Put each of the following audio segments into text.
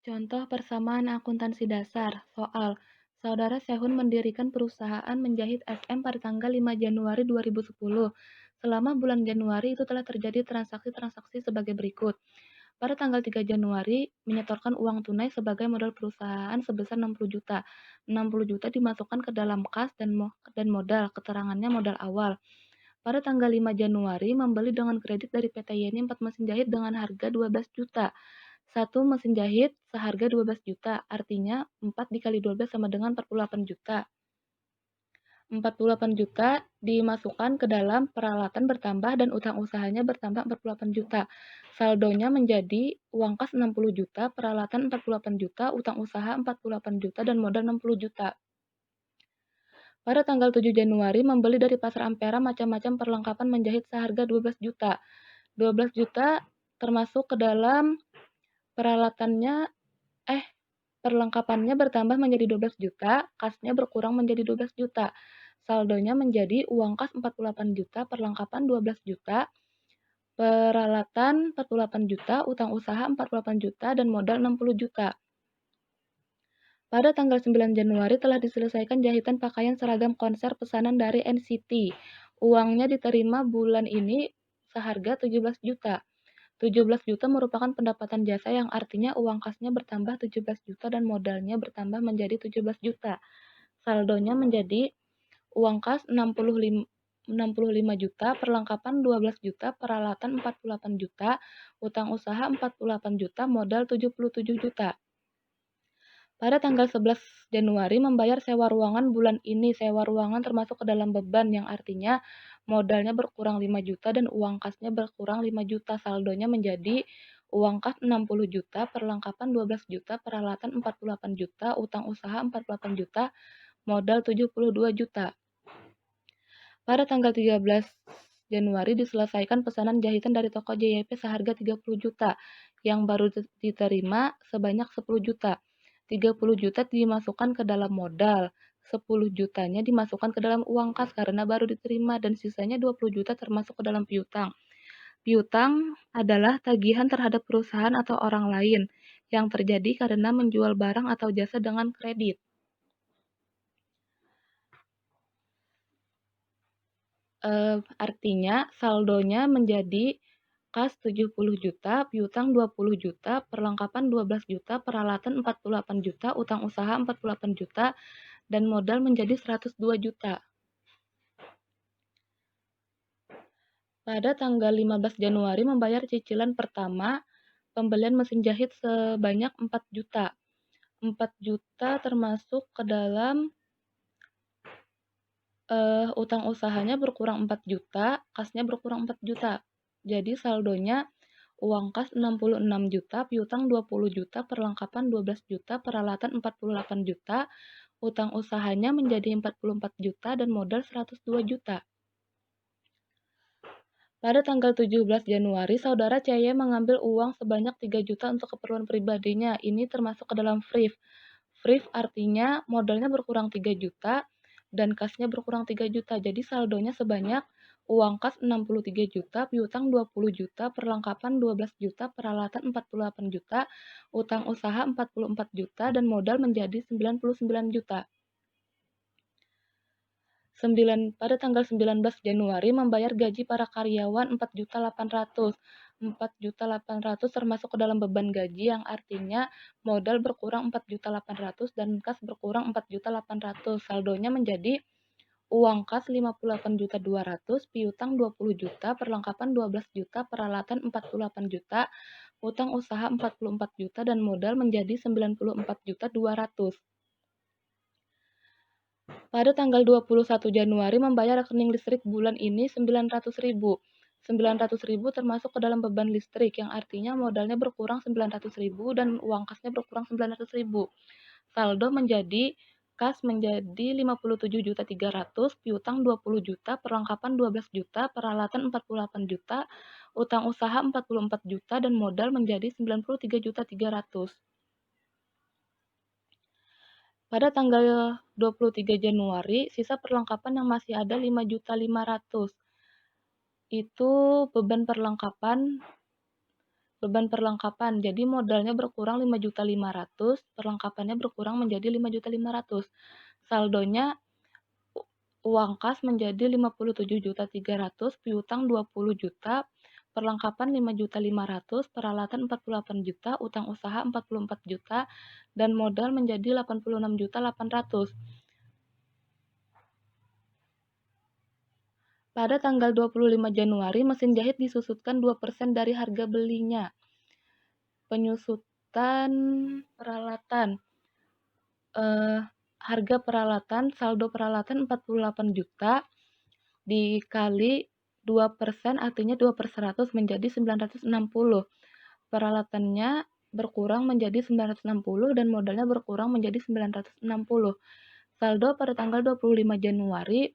Contoh persamaan akuntansi dasar. Soal, Saudara Sehun mendirikan perusahaan menjahit SM pada tanggal 5 Januari 2010. Selama bulan Januari itu telah terjadi transaksi-transaksi sebagai berikut. Pada tanggal 3 Januari, menyetorkan uang tunai sebagai modal perusahaan sebesar 60 juta. 60 juta dimasukkan ke dalam kas dan modal, keterangannya modal awal. Pada tanggal 5 Januari, membeli dengan kredit dari PT Yeni 4 mesin jahit dengan harga 12 juta. Satu mesin jahit seharga 12 juta, artinya 4 dikali 12 sama dengan 48 juta. 48 juta dimasukkan ke dalam peralatan bertambah dan utang usahanya bertambah 48 juta. Saldonya menjadi uang kas 60 juta, peralatan 48 juta, utang usaha 48 juta, dan modal 60 juta. Pada tanggal 7 Januari, membeli dari pasar Ampera macam-macam perlengkapan menjahit seharga 12 juta. 12 juta termasuk ke dalam peralatannya, perlengkapannya bertambah menjadi 12 juta, kasnya berkurang menjadi 12 juta. Saldonya menjadi uang kas 48 juta, perlengkapan 12 juta, peralatan 48 juta, utang usaha 48 juta, dan modal 60 juta. Pada tanggal 9 Januari telah diselesaikan jahitan pakaian seragam konser pesanan dari NCT. Uangnya diterima bulan ini seharga 17 juta. 17 juta merupakan pendapatan jasa yang artinya uang kasnya bertambah 17 juta dan modalnya bertambah menjadi 17 juta. Saldonya menjadi uang kas 65 juta, perlengkapan 12 juta, peralatan 48 juta, utang usaha 48 juta, modal 77 juta. Pada tanggal 11 Januari membayar sewa ruangan bulan ini. Sewa ruangan termasuk ke dalam beban yang artinya modalnya berkurang 5 juta dan uang kasnya berkurang 5 juta. Saldonya menjadi uang kas 60 juta, perlengkapan 12 juta, peralatan 48 juta, utang usaha 48 juta, modal 72 juta. Pada tanggal 13 Januari diselesaikan pesanan jahitan dari toko JYP seharga 30 juta yang baru diterima sebanyak 10 juta. 30 juta dimasukkan ke dalam modal, 10 jutanya dimasukkan ke dalam uang kas karena baru diterima dan sisanya 20 juta termasuk ke dalam piutang. Piutang adalah tagihan terhadap perusahaan atau orang lain yang terjadi karena menjual barang atau jasa dengan kredit. Artinya saldonya menjadi kas 70 juta, piutang 20 juta, perlengkapan 12 juta, peralatan 48 juta, utang usaha 48 juta, dan modal menjadi 102 juta. Pada tanggal 15 Januari membayar cicilan pertama pembelian mesin jahit sebanyak 4 juta. 4 juta termasuk ke dalam utang usahanya berkurang 4 juta, kasnya berkurang 4 juta. Jadi saldonya uang kas 66 juta, piutang 20 juta, perlengkapan 12 juta, peralatan 48 juta, utang usahanya menjadi 44 juta dan modal 102 juta. Pada tanggal 17 Januari, saudara CY mengambil uang sebanyak 3 juta untuk keperluan pribadinya. Ini termasuk ke dalam FRIF. FRIF artinya modalnya berkurang 3 juta dan kasnya berkurang 3 juta. Jadi saldonya sebanyak uang kas 63 juta, piutang 20 juta, perlengkapan 12 juta, peralatan 48 juta, utang usaha 44 juta, dan modal menjadi 99 juta. Pada tanggal 19 Januari membayar gaji para karyawan 4.800.000. 4.800.000 termasuk ke dalam beban gaji yang artinya modal berkurang 4.800.000 dan kas berkurang 4.800.000. Saldonya menjadi uang kas 58.200.000, piutang 20 juta, perlengkapan 12 juta, peralatan 48 juta, utang usaha 44 juta, dan modal menjadi 94.200.000. Pada tanggal 21 Januari membayar rekening listrik bulan ini 900.000. 900.000 termasuk ke dalam beban listrik yang artinya modalnya berkurang 900.000 dan uang kasnya berkurang 900.000. Saldo menjadi kas menjadi 57.300.000, piutang 20 juta, perlengkapan 12 juta, peralatan 48 juta, utang usaha 44 juta, dan modal menjadi 93.300.000. Pada tanggal 23 Januari, sisa perlengkapan yang masih ada 5.500.000. Itu beban perlengkapan Beban perlengkapan, jadi modalnya berkurang 5.500.000, perlengkapannya berkurang menjadi 5.500.000. Saldonya uang kas menjadi 57.300.000, piutang 20 juta, perlengkapan 5.500.000, peralatan 48 juta, utang usaha 44 juta, dan modal menjadi 86.800.000. Pada tanggal 25 Januari, mesin jahit disusutkan 2% dari harga belinya. Penyusutan peralatan, eh, harga peralatan, saldo peralatan 48 juta, dikali 2% artinya 2/100 menjadi 960. Peralatannya berkurang menjadi 960 dan modalnya berkurang menjadi 960. Saldo pada tanggal 25 Januari,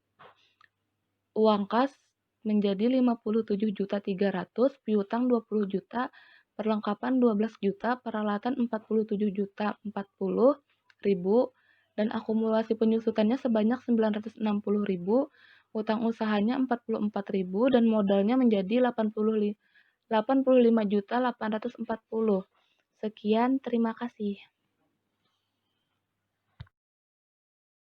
uang kas menjadi 57.300.000, piutang 20 juta, perlengkapan 12 juta, peralatan 47.040.000, dan akumulasi penyusutannya sebanyak 960.000, utang usahanya 44.000, dan modalnya menjadi 85.840.000. Sekian, terima kasih.